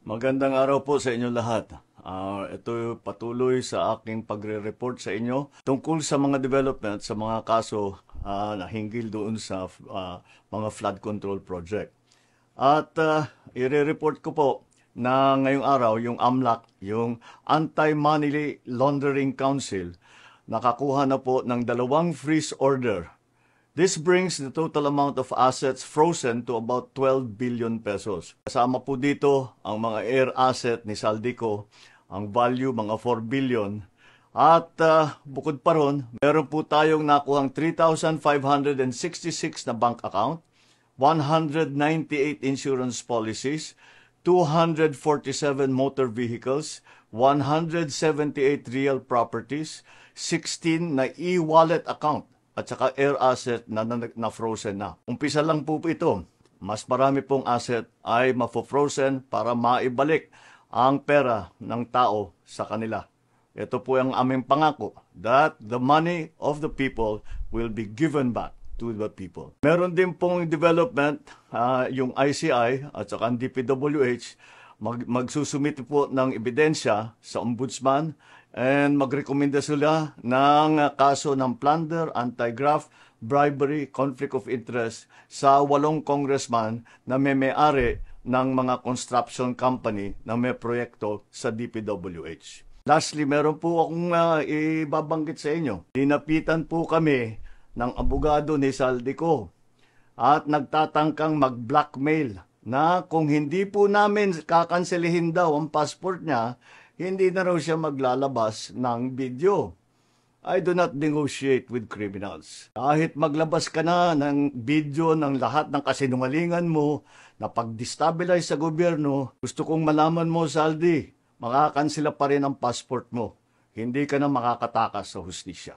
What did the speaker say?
Magandang araw po sa inyo lahat. Ito patuloy sa aking pagre-report sa inyo tungkol sa mga development sa mga kaso na hinggil doon sa mga flood control project. At i-report ko po na ngayong araw yung AMLAC, yung Anti-Money Laundering Council, nakakuha na po ng 2 freeze order. This brings the total amount of assets frozen to about 12 billion pesos. Kasama po dito ang mga air asset ni Saldico, ang value mga 4 billion. At bukod pa ron, meron po tayong nakuhang 3,566 na bank account, 198 insurance policies, 247 motor vehicles, 178 real properties, 16 na e-wallet account, at saka air asset na frozen na. Umpisa lang po ito. Mas marami pong asset ay mafo-frozen para maibalik ang pera ng tao sa kanila. Ito po ang aming pangako that the money of the people will be given back to the people. Meron din pong development, yung ICI at saka ang DPWH, magsusumite po ng ebidensya sa ombudsman and magrekomenda sila ng kaso ng plunder, anti-graft, bribery, conflict of interest sa 8 congressman na may-ari ng mga construction company na may proyekto sa DPWH. Lastly, meron po akong ibabanggit sa inyo. Dinapitan po kami ng abogado ni Saldico at nagtatangkang mag-blackmail na kung hindi po namin kakanselihin daw ang passport niya, hindi na raw siya maglalabas ng video. I do not negotiate with criminals. Kahit maglabas ka na ng video ng lahat ng kasinungalingan mo na pag-destabilize sa gobyerno, gusto kong malaman mo, Saldi, makakansela pa rin ang passport mo. Hindi ka na makakatakas sa hustisya.